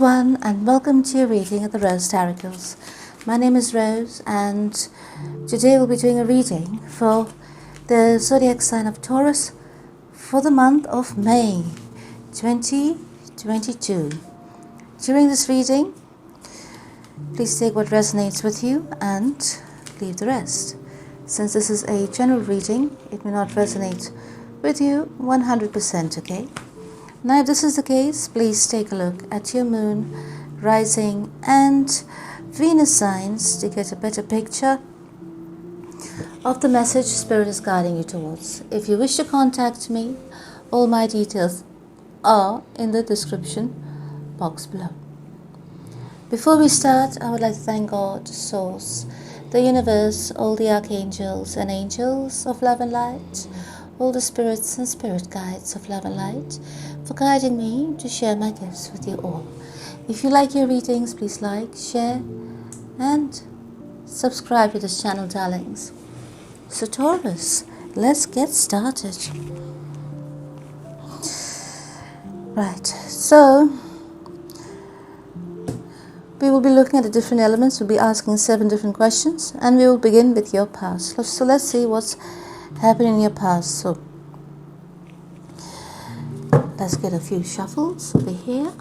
everyone, and welcome to your reading of the Rose Tarocle. My name is Rose, and today we'll be doing a reading for the zodiac sign of Taurus for the month of May 2022. During this reading, please take what resonates with you and leave the rest. Since this is a general reading, it may not resonate with you 100%, okay? Now, if this is the case, please take a look at your moon, rising, and Venus signs to get a better picture of the message Spirit is guiding you towards. If you wish to contact me, all my details are in the description box below. Before we start, I would like to thank God, Source, the universe, all the archangels and angels of love and light, all the spirits and spirit guides of love and light, for guiding me to share my gifts with you all. If you like your readings, please like, share, and subscribe to this channel, darlings. So Taurus, let's get started. Right, so we will be looking at the different elements. We'll be asking 7 different questions, and we will begin with your past. So let's see what's happened in your past. So let's get a few shuffles over here.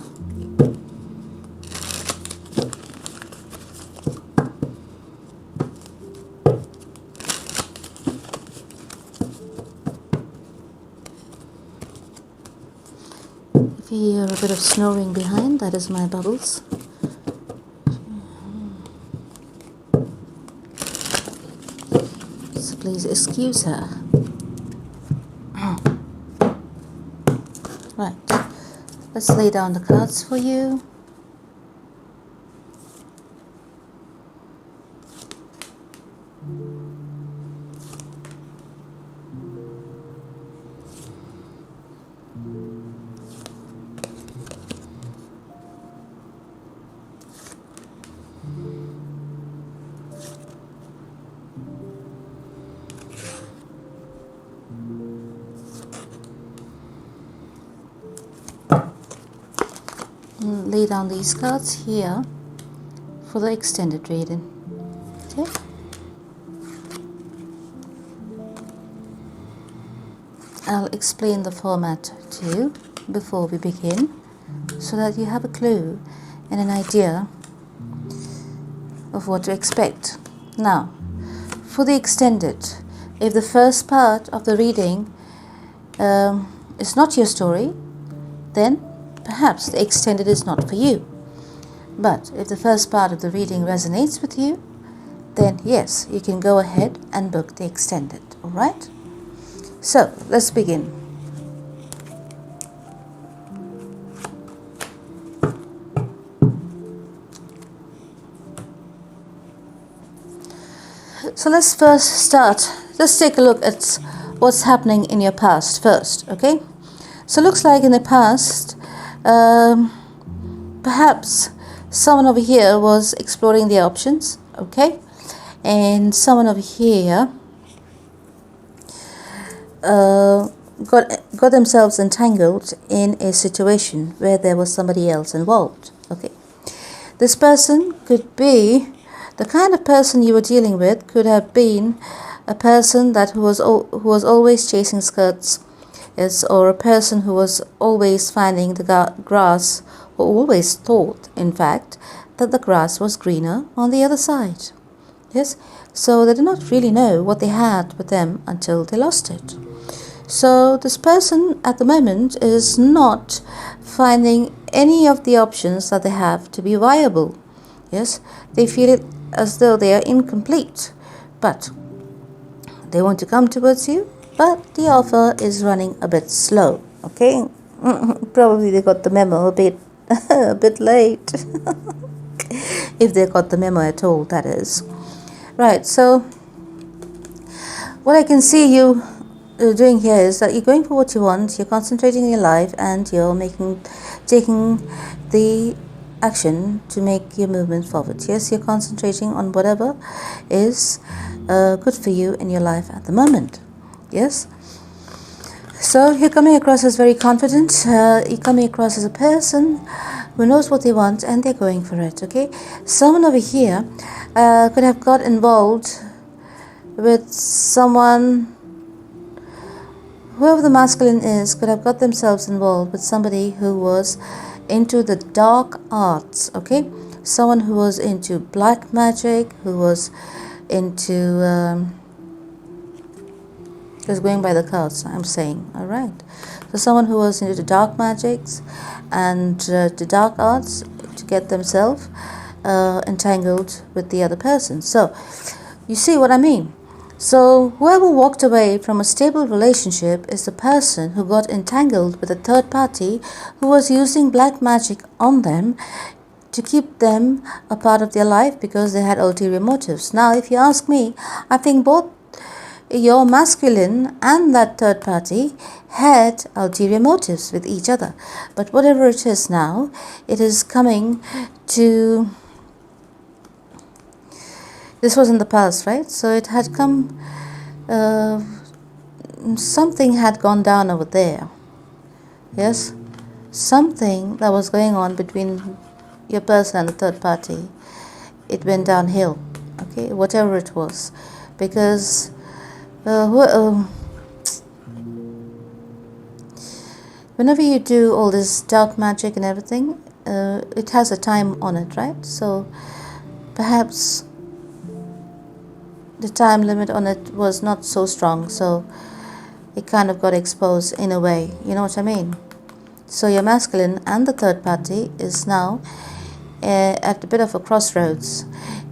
If you hear a bit of snoring behind, that is my bubbles. So please excuse her. Right, let's lay down the cards for you. Lay down these cards here for the extended reading. Okay. I'll explain the format to you before we begin, so that you have a clue and an idea of what to expect. Now, for the extended, if the first part of the reading is not your story, then perhaps the extended is not for you. But if the first part of the reading resonates with you, then yes, you can go ahead and book the extended. Alright? So, let's begin. So let's first start. Let's take a look at what's happening in your past first, okay? So it looks like in the past, perhaps someone over here was exploring the options, okay, and someone over here got themselves entangled in a situation where there was somebody else involved. Okay, this person could be the kind of person you were dealing with. Could have been a person that who was always chasing skirts, or a person who was always finding the grass, or always thought, in fact, that the grass was greener on the other side. Yes, so they did not really know what they had with them until they lost it. So this person at the moment is not finding any of the options that they have to be viable. Yes, they feel it as though they are incomplete, but they want to come towards you, but the offer is running a bit slow. Okay, probably they got the memo a bit late. If they got the memo at all, that is. Right, so what I can see you doing here is that you're going for what you want, you're concentrating in your life, and you're taking the action to make your movement forward. Yes, you're concentrating on whatever is good for you in your life at the moment. Yes, so you're coming across as very confident. You're coming across as a person who knows what they want and they're going for it, okay? Someone over here could have got involved with someone, whoever the masculine is, could have got themselves involved with somebody who was into the dark arts, okay? Someone who was into black magic, who was into, just going by the cards, I'm saying, all right? So someone who was into the dark magics and the dark arts to get themselves entangled with the other person. So you see what I mean? So whoever walked away from a stable relationship is the person who got entangled with a third party who was using black magic on them to keep them a part of their life because they had ulterior motives. Now, if you ask me, I think both your masculine and that third party had ulterior motives with each other. But whatever it is now, it is coming to... This was in the past, right? So it had come... something had gone down over there. Yes? Something that was going on between your person and the third party. It went downhill. Okay? Whatever it was. Because... whenever you do all this dark magic and everything, it has a time on it, right? So perhaps the time limit on it was not so strong, so it kind of got exposed in a way, you know what I mean? So your masculine and the third party is now at a bit of a crossroads,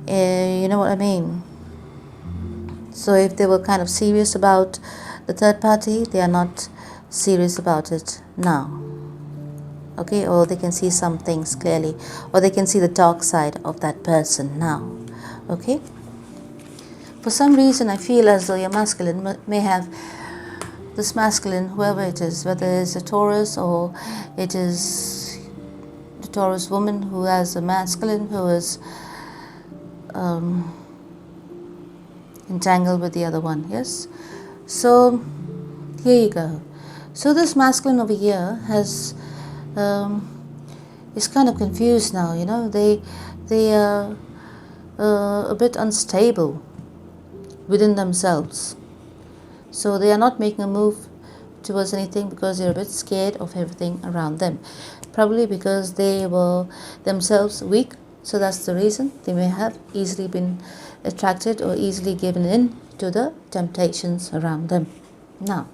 you know what I mean? So if they were kind of serious about the third party, they are not serious about it now. Okay, or they can see some things clearly, or they can see the dark side of that person now. Okay? For some reason, I feel as though your masculine may have this masculine, whoever it is, whether it's a Taurus or it is the Taurus woman who has a masculine who is entangled with the other one. Yes, so here you go. So this masculine over here has is kind of confused now. You know, they are a bit unstable within themselves, so they are not making a move towards anything because they're a bit scared of everything around them, probably because they were themselves weak. So that's the reason they may have easily been attracted or easily given in to the temptations around them. Now,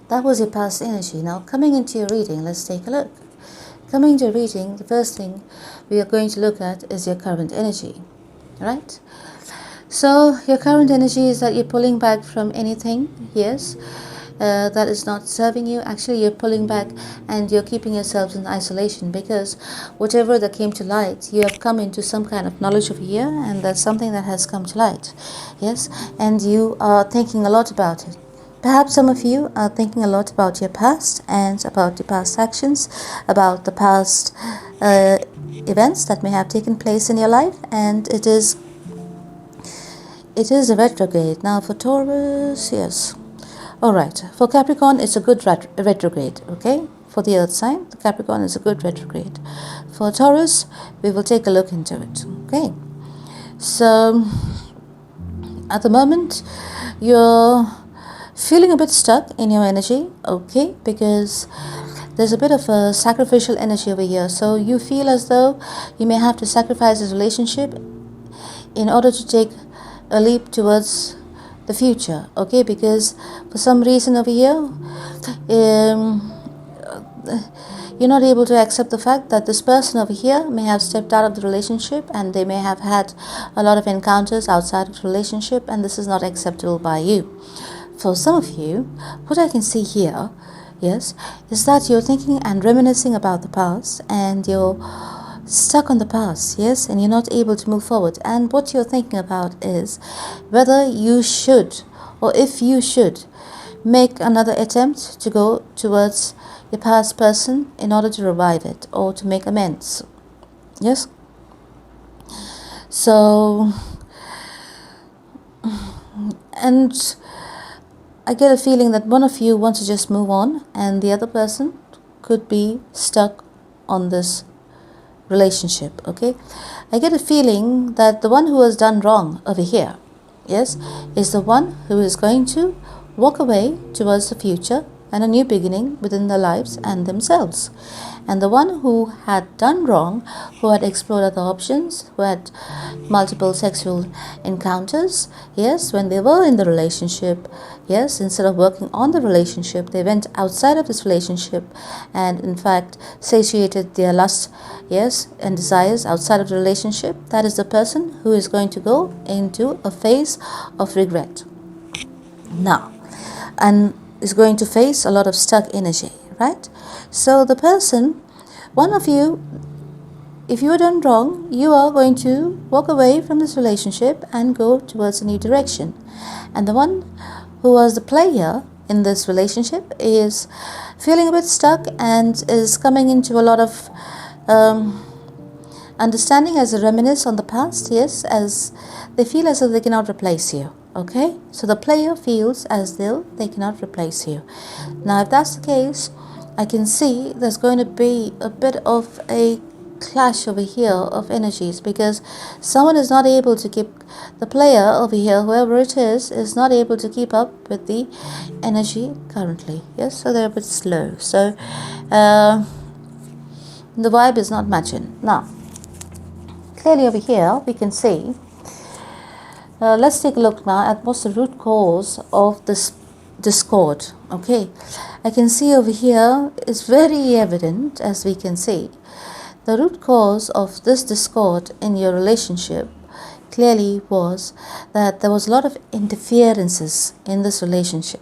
that was your past energy. Now, coming into your reading, let's take a look. Coming to your reading, the first thing we are going to look at is your current energy, right? So, your current energy is that you're pulling back from anything, yes, that is not serving you. Actually, you're pulling back and you're keeping yourselves in isolation because whatever that came to light, you have come into some kind of knowledge over here, and that's something that has come to light, yes, and you are thinking a lot about it. Perhaps some of you are thinking a lot about your past and about your past actions, about the past events that may have taken place in your life, and it is a retrograde. Now for Taurus, yes. Alright, for Capricorn, it's a good retrograde, okay? For the earth sign, the Capricorn is a good retrograde. For Taurus, we will take a look into it, okay? So, at the moment, you're feeling a bit stuck in your energy, okay? Because there's a bit of a sacrificial energy over here. So, you feel as though you may have to sacrifice this relationship in order to take a leap towards the future, okay? Because for some reason over here, you're not able to accept the fact that this person over here may have stepped out of the relationship and they may have had a lot of encounters outside of the relationship, and this is not acceptable by you. For some of you, what I can see here, yes, is that you're thinking and reminiscing about the past and you're stuck on the past, yes, and you're not able to move forward. And what you're thinking about is whether you should, or if you should, make another attempt to go towards your past person in order to revive it or to make amends. Yes? So, and I get a feeling that one of you wants to just move on and the other person could be stuck on this relationship. Okay, I get a feeling that the one who has done wrong over here, yes, is the one who is going to walk away towards the future and a new beginning within their lives and themselves. And the one who had done wrong, who had explored other options, who had multiple sexual encounters, yes, when they were in the relationship, yes, instead of working on the relationship, they went outside of this relationship and in fact satiated their lust, yes, and desires outside of the relationship. That is the person who is going to go into a phase of regret now, and is going to face a lot of stuck energy, right? So the person, one of you, if you are done wrong, you are going to walk away from this relationship and go towards a new direction. And the one who was the player in this relationship is feeling a bit stuck and is coming into a lot of understanding as a reminisce on the past, yes, as they feel as though they cannot replace you. Okay, so the player feels as though they cannot replace you. Now, if that's the case, I can see there's going to be a bit of a clash over here of energies, because someone is not able to keep, the player over here, whoever it is not able to keep up with the energy currently. Yes, so they're a bit slow. So the vibe is not matching. Now, clearly over here we can see. Let's take a look now at what's the root cause of this discord. Okay, I can see over here it's very evident, as we can see. The root cause of this discord in your relationship clearly was that there was a lot of interferences in this relationship,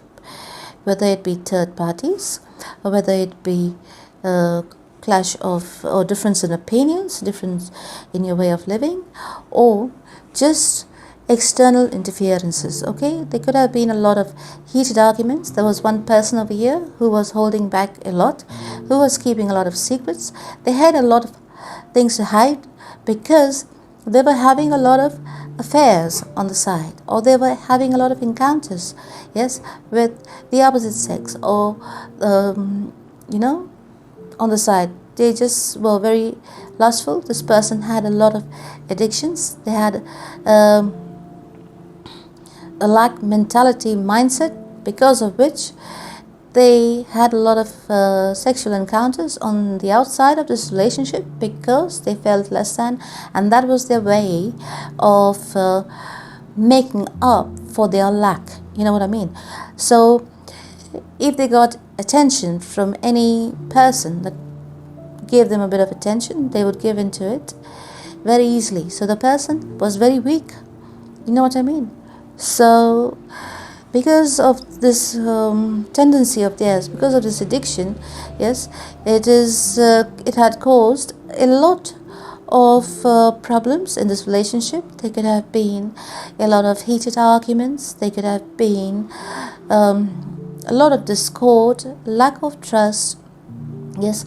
whether it be third parties or whether it be clash of or difference in opinions, difference in your way of living, or just external interferences. Okay, there could have been a lot of heated arguments. There was one person over here who was holding back a lot, who was keeping a lot of secrets. They had a lot of things to hide because they were having a lot of affairs on the side, or they were having a lot of encounters, yes, with the opposite sex, or on the side. They just were very lustful. This person had a lot of addictions. They had a lack mentality mindset, because of which they had a lot of sexual encounters on the outside of this relationship because they felt less than, and that was their way of making up for their lack. You know what I mean? So if they got attention from any person that gave them a bit of attention, they would give into it very easily. So the person was very weak. You know what I mean? So because of this tendency of theirs, because of this addiction, yes, it had caused a lot of problems in this relationship. There could have been a lot of heated arguments. There could have been a lot of discord, lack of trust. Yes,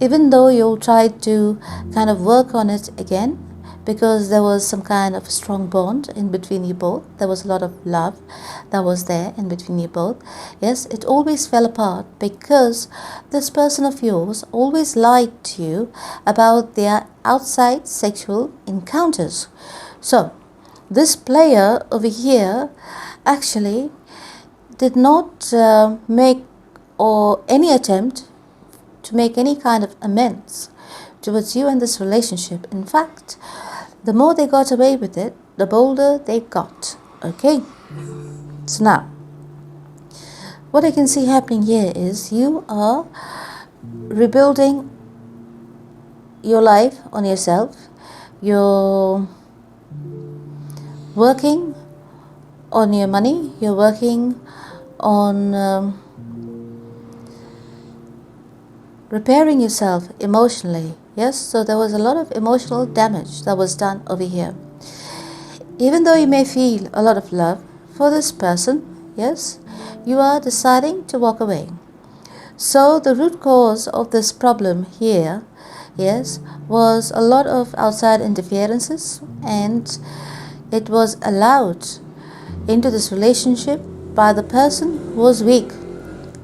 even though you tried to kind of work on it again, because there was some kind of strong bond in between you both. There was a lot of love that was there in between you both. Yes, it always fell apart because this person of yours always lied to you about their outside sexual encounters. So this player over here actually did not make or any attempt to make any kind of amends towards you and this relationship. In fact, the more they got away with it, the bolder they got. Okay, so now what I can see happening here is you are rebuilding your life on yourself. You're working on your money. You're working on repairing yourself emotionally. Yes, so there was a lot of emotional damage that was done over here. Even though you may feel a lot of love for this person, yes, you are deciding to walk away. So the root cause of this problem here, yes, was a lot of outside interferences, and it was allowed into this relationship by the person who was weak.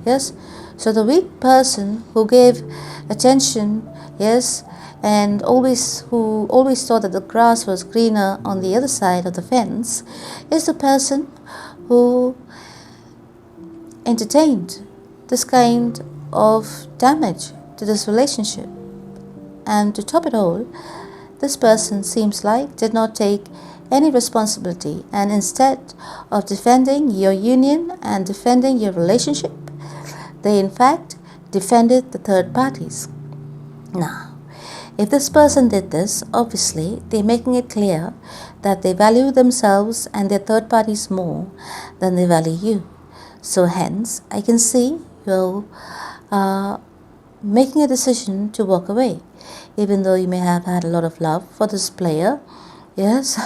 Yes, so the weak person who gave attention, yes, and who always thought that the grass was greener on the other side of the fence, is the person who entertained this kind of damage to this relationship. And to top it all, this person seems like did not take any responsibility, and instead of defending your union and defending your relationship, they in fact defended the third parties. Now, if this person did this, obviously they're making it clear that they value themselves and their third parties more than they value you. So hence, I can see you making a decision to walk away, even though you may have had a lot of love for this player. Yes.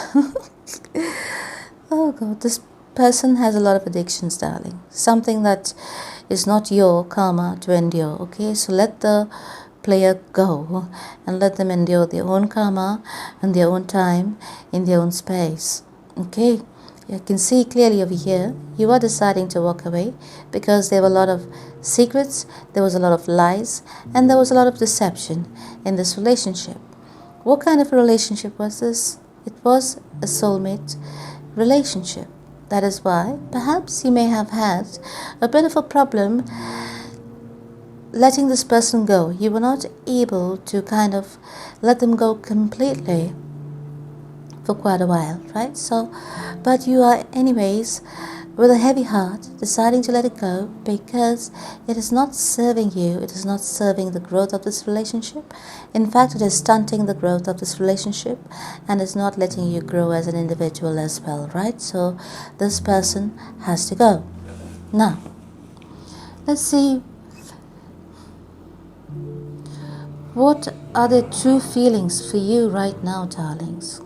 Oh God, this person has a lot of addictions, darling. Something that is not your karma to endure. Okay, so let the player go and let them endure their own karma and their own time in their own space. Okay, you can see clearly over here you are deciding to walk away because there were a lot of secrets, there was a lot of lies, and there was a lot of deception in this relationship. What kind of a relationship was this? It was a soulmate relationship. That is why perhaps you may have had a bit of a problem letting this person go. You were not able to kind of let them go completely for quite a while, right? So, but you are anyways with a heavy heart deciding to let it go because it is not serving you, it is not serving the growth of this relationship. In fact, it is stunting the growth of this relationship and is not letting you grow as an individual as well, right? So this person has to go. Now, let's see what are the true feelings for you right now, darlings.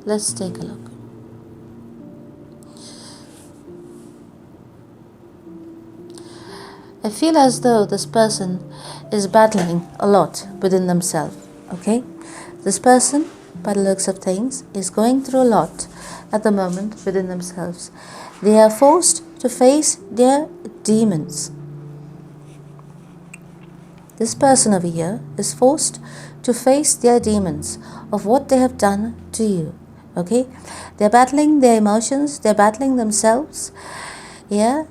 Let's take a look. I feel as though this person is battling a lot within themselves, okay? This person, by the looks of things, is going through a lot at the moment within themselves. They are forced to face their demons. This person over here is forced to face their demons of what they have done to you, okay? They're battling their emotions, they're battling themselves, yeah?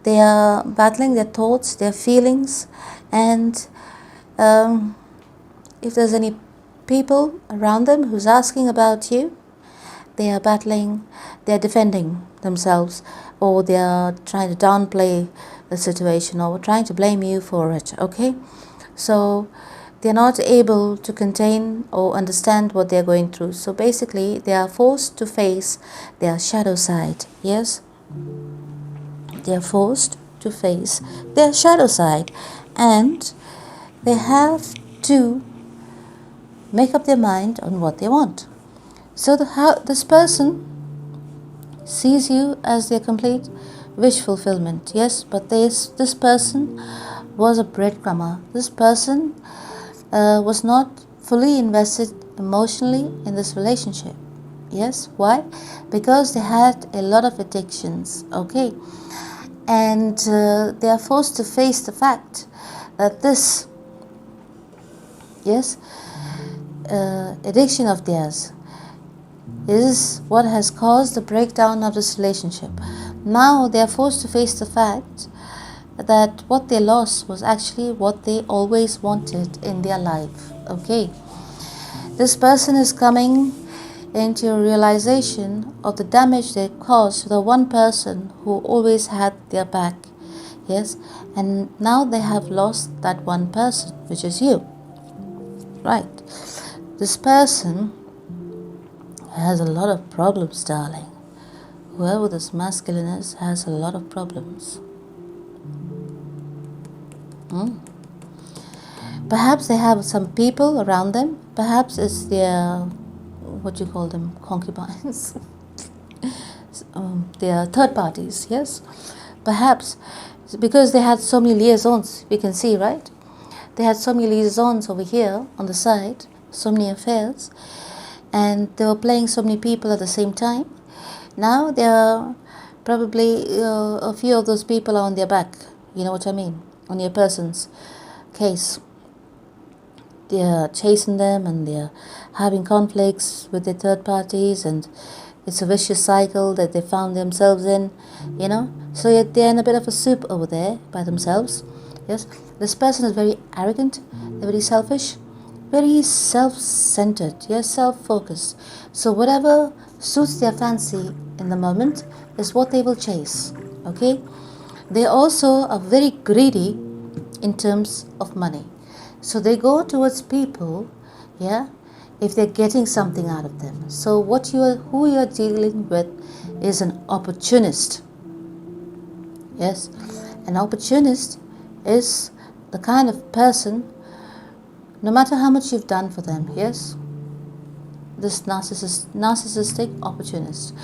They are battling their thoughts, their feelings, and if there's any people around them who's asking about you, they are battling, they're defending themselves, or they are trying to downplay the situation, or trying to blame you for it, okay? So they're not able to contain or understand what they're going through. So basically, they are forced to face their shadow side, yes? They are forced to face their shadow side, and they have to make up their mind on what they want. So this person sees you as their complete wish fulfillment, yes, but this person was a breadcrumber. This person was not fully invested emotionally in this relationship. Yes, why? Because they had a lot of addictions, okay? And they are forced to face the fact that this, yes, addiction of theirs is what has caused the breakdown of this relationship. Now they are forced to face the fact that what they lost was actually what they always wanted in their life, okay? This person is coming into a realization of the damage they caused to the one person who always had their back, yes, and now they have lost that one person, which is you, right? This person has a lot of problems, darling. Whoever this masculine is has a lot of problems. Perhaps they have some people around them. Perhaps it's their, what you call them, concubines. They are third parties, yes. Perhaps because they had so many liaisons, we can see, right? They had so many liaisons over here on the side, so many affairs, and they were playing so many people at the same time. Now there are probably a few of those people are on their back, you know what I mean, on your person's case. they're chasing them and they're having conflicts with the third parties, and it's a vicious cycle that they found themselves in, so yet they're in a bit of a soup over there by themselves. Yes, this person is very arrogant, they're very selfish, very self-centered, yes, self-focused. So whatever suits their fancy in the moment is what they will chase. Okay, they also are very greedy in terms of money. So they go towards people, if they're getting something out of them. So who you're dealing with is an opportunist. Yes, an opportunist is the kind of person, no matter how much you've done for them, yes, this narcissistic opportunist.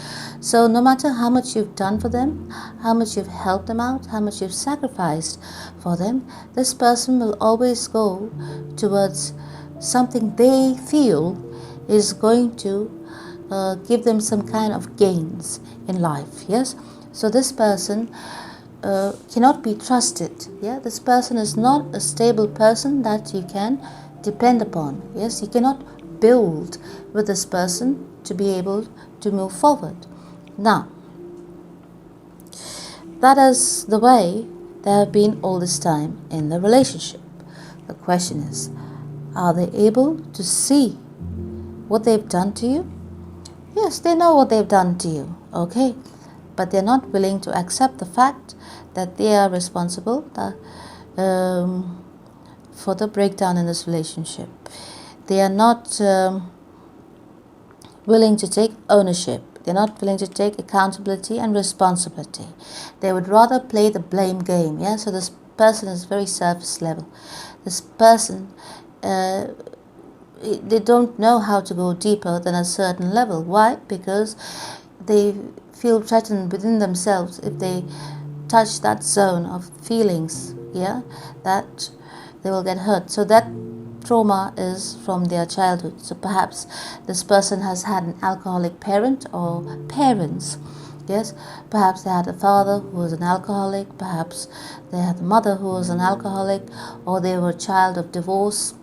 So no matter how much you've done for them, how much you've helped them out, how much you've sacrificed for them, this person will always go towards something they feel is going to give them some kind of gains in life. Yes, so this person cannot be trusted. This person is not a stable person that you can depend upon. Yes, you cannot build with this person to be able to move forward. Now, that is the way they have been all this time in the relationship. The question is, are they able to see what they've done to you? Yes, they know what they've done to you, okay, but they're not willing to accept the fact that they are responsible for the breakdown in this relationship. They are not willing to take ownership. They're not willing to take accountability and responsibility. They would rather play the blame game. So this person is very surface level. This person, they don't know how to go deeper than a certain level. Why? Because they feel threatened within themselves if they touch that zone of feelings, that they will get hurt. So that trauma is from their childhood. So perhaps this person has had an alcoholic parent or parents. Yes, perhaps they had a father who was an alcoholic, perhaps they had a mother who was an alcoholic, or they were a child of divorce.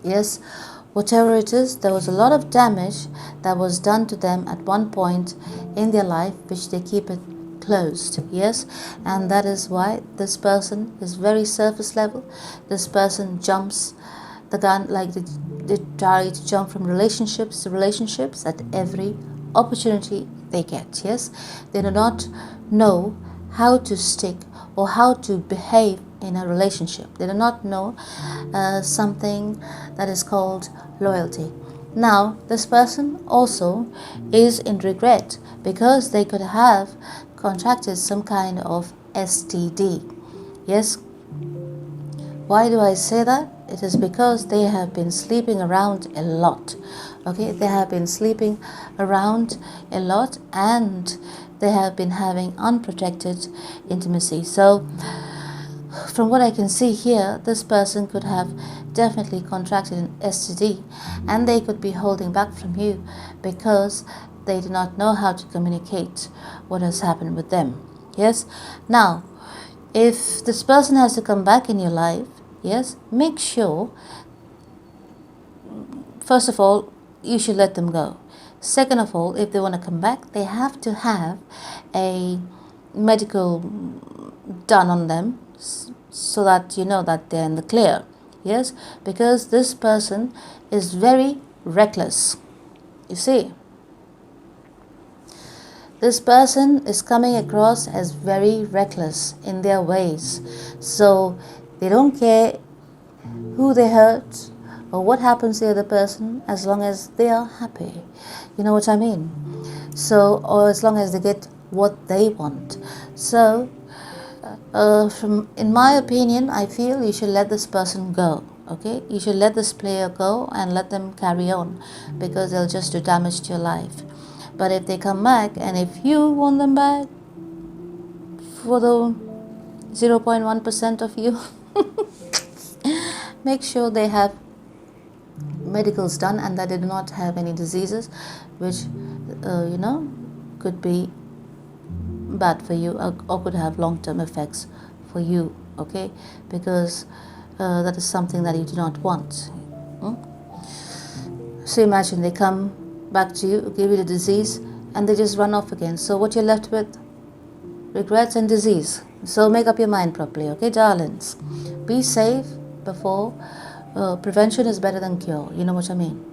Yes, whatever it is, there was a lot of damage that was done to them at one point in their life, which they keep it closed. Yes, and that is why this person is very surface level. This person jumps the gun, like they try to jump from relationships to relationships at every opportunity they get. Yes, they do not know how to stick or how to behave in a relationship. They do not know something that is called loyalty. Now, this person also is in regret because they could have contracted some kind of STD. Yes. Why do I say that? It is because they have been sleeping around a lot. Okay, they have been sleeping around a lot and they have been having unprotected intimacy. So, from what I can see here, this person could have definitely contracted an STD and they could be holding back from you because they do not know how to communicate what has happened with them. Yes. Now, if this person has to come back in your life, yes, make sure, first of all, you should let them go. Second of all, if they want to come back, they have to have a medical done on them so that you know that they're in the clear. Yes, because this person is very reckless. You see, this person is coming across as very reckless in their ways. So they don't care who they hurt or what happens to the other person as long as they are happy. You know what I mean? So, or as long as they get what they want. So, in my opinion, I feel you should let this person go. Okay, you should let this player go and let them carry on because they'll just do damage to your life. But if they come back and if you want them back for the 0.1% of you, make sure they have medicals done and that they do not have any diseases which, could be bad for you or could have long-term effects for you. Okay, because that is something that you do not want. So imagine they come back to you, give you the disease, and they just run off again. So what you're left with? Regrets and disease. So make up your mind properly, okay, darlings? Be safe before prevention is better than cure. You know what I mean?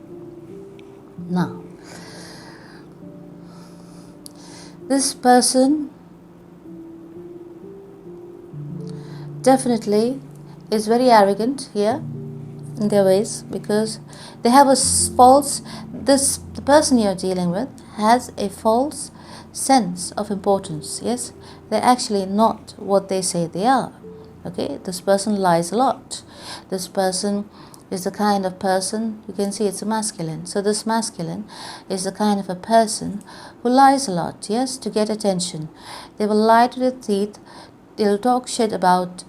Now, this person definitely is very arrogant here in their ways, because they have a false, the person you're dealing with has a false sense of importance. Yes, they're actually not what they say they are. Okay, this person lies a lot. This person is the kind of person, you can see it's a masculine. So this masculine is the kind of a person who lies a lot, yes, to get attention. They will lie to their teeth. They'll talk shit about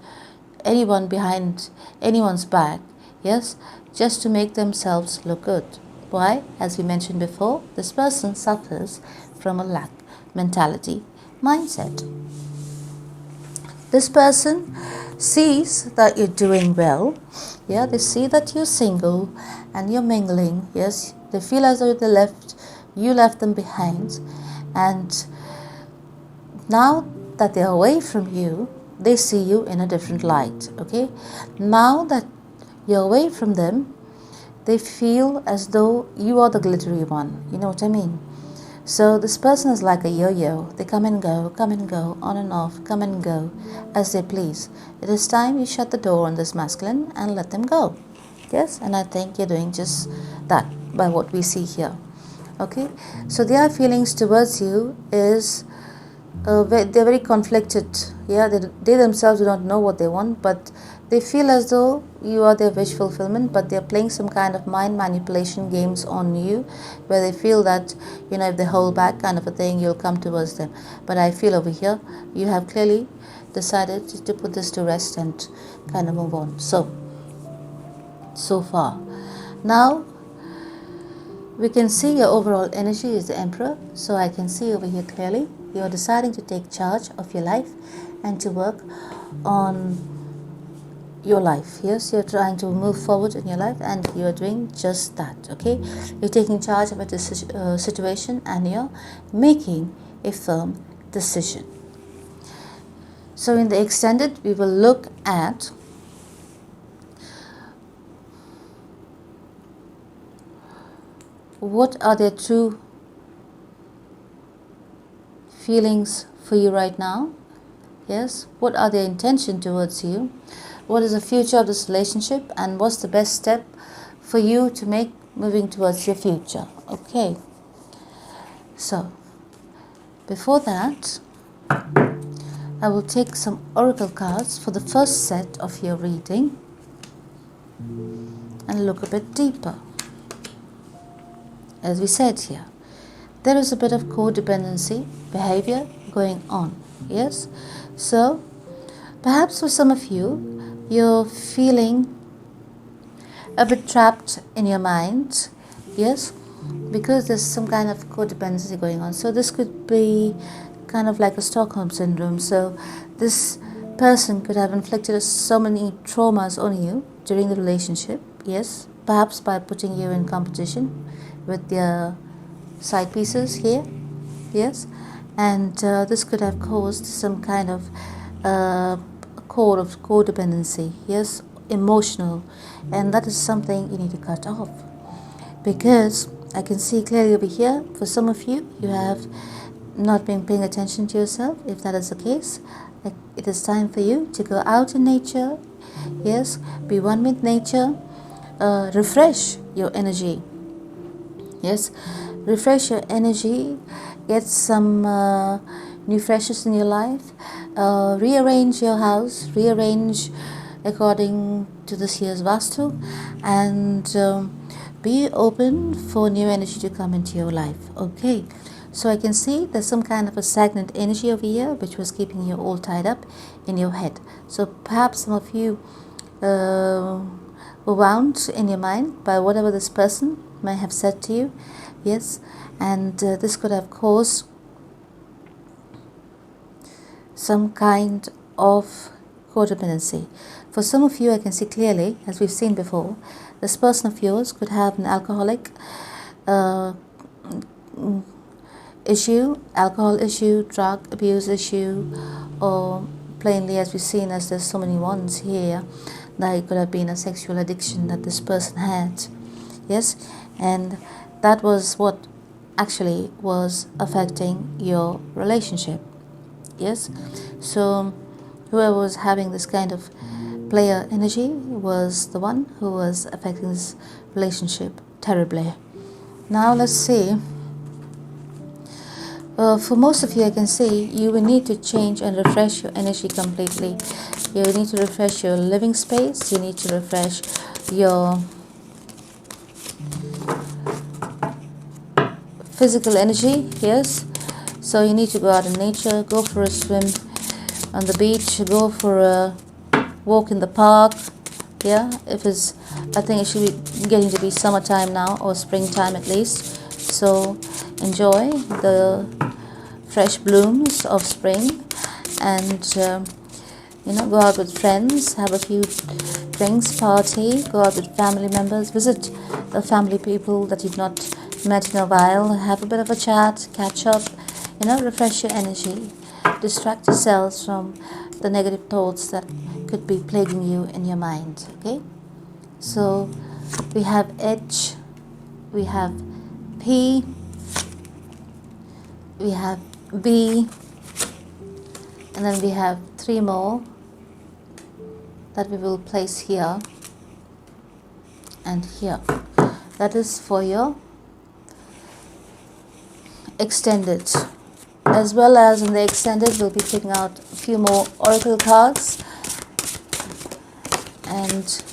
anyone behind anyone's back, yes, just to make themselves look good. Why? As we mentioned before, this person suffers from a lack mentality mindset. This person sees that you're doing well. Yeah, they see that you're single and you're mingling. Yes, they feel as though you left them behind, and now that they're away from you, they see you in a different light. Okay, now that you're away from them, they feel as though you are the glittery one. You know what I mean? So this person is like a yo-yo. They come and go, on and off, come and go as they please. It is time you shut the door on this masculine and let them go. Yes, and I think you're doing just that by what we see here. Okay, so their feelings towards you is they're very conflicted. Yeah, they themselves do not know what they want, but they feel as though you are their wish fulfillment, but they're playing some kind of mind manipulation games on you, where they feel that, you know, if they hold back kind of a thing, you'll come towards them. But I feel over here, you have clearly decided to put this to rest and kind of move on. So far. Now, we can see your overall energy is the Emperor. So I can see over here clearly, you're deciding to take charge of your life and to work on your life. Yes, you're trying to move forward in your life, and you're doing just that. Okay, you're taking charge of a situation, and you're making a firm decision. So in the extended, we will look at what are their true feelings for you right now. Yes, what are their intention towards you? What is the future of this relationship, and what's the best step for you to make moving towards your future? Okay, so before that, I will take some oracle cards for the first set of your reading and look a bit deeper. As we said here, there is a bit of codependency behavior going on. Yes, so perhaps for some of you, you're feeling a bit trapped in your mind, yes, because there's some kind of codependency going on. So this could be kind of like a Stockholm syndrome. So this person could have inflicted so many traumas on you during the relationship, yes, perhaps by putting you in competition with their side pieces here, yes, and this could have caused some kind of core of codependency, yes, emotional, and that is something you need to cut off, because I can see clearly over here, for some of you, you have not been paying attention to yourself. If that is the case, it is time for you to go out in nature, yes, be one with nature, refresh your energy, yes, refresh your energy, get some new freshness in your life, rearrange your house, rearrange according to this year's Vastu, and be open for new energy to come into your life. Okay, so I can see there's some kind of a stagnant energy over here which was keeping you all tied up in your head. So perhaps some of you were wound in your mind by whatever this person may have said to you, yes, and this could have caused some kind of codependency. For some of you, I can see clearly, as we've seen before, this person of yours could have an alcoholic issue, alcohol issue, drug abuse issue, or plainly, as we've seen, as there's so many ones here, that it could have been a sexual addiction that this person had. Yes, and that was what actually was affecting your relationship. Yes, so whoever was having this kind of player energy was the one who was affecting this relationship terribly. Now let's see. For most of you, I can see you will need to change and refresh your energy completely. You need to refresh your living space. You need to refresh your physical energy. Yes, so you need to go out in nature, go for a swim on the beach, go for a walk in the park. Yeah, if it's, I think it should be getting to be summertime now, or springtime at least, so enjoy the fresh blooms of spring, and go out with friends, have a few drinks, party, go out with family members, visit the family people that you've not met in a while, have a bit of a chat, catch up, refresh your energy, distract yourselves from the negative thoughts that could be plaguing you in your mind. Okay, so we have H, we have P, we have B, and then we have 3 more that we will place here and here. That is for your extended. As well as in the extended, we'll be picking out a few more oracle cards and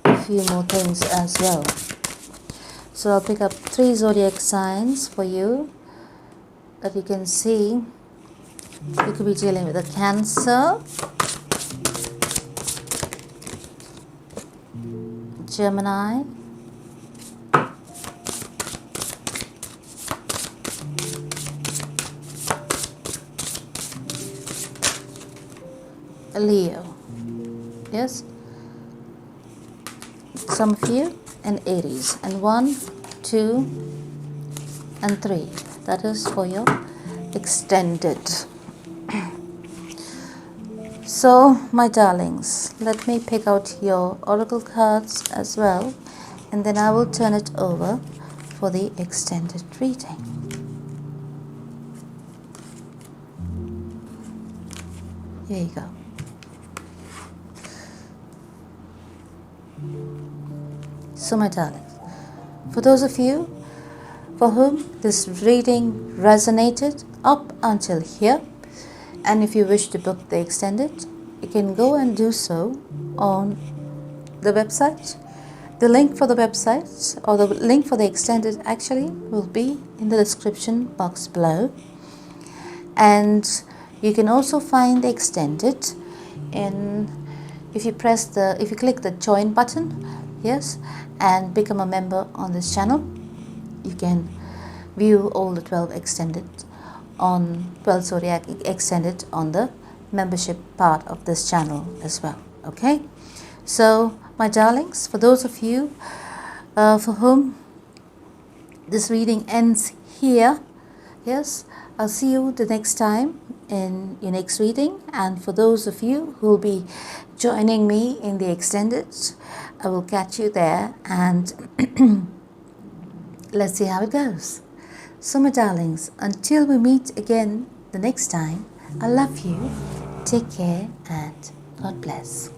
a few more things as well. So I'll pick up 3 zodiac signs for you that you can see. You could be dealing with a Cancer, Gemini, Leo. Yes, some of you, and Aries, and 1, 2, and 3. That is for your extended. So, my darlings, let me pick out your oracle cards as well, and then I will turn it over for the extended reading. Here you go. So, my darlings, for those of you for whom this reading resonated up until here, and if you wish to book the extended, you can go and do so on the website. The link for the website, or the link for the extended, actually will be in the description box below. And you can also find the extended if you click the join button, yes, and become a member on this channel. You can view all the 12 zodiac extended on the membership part of this channel as well. Okay, so my darlings, for those of you for whom this reading ends here, yes, I'll see you the next time in your next reading. And for those of you who will be joining me in the extended, I will catch you there, and let's see how it goes. So my darlings, until we meet again the next time, I love you, take care, and God bless.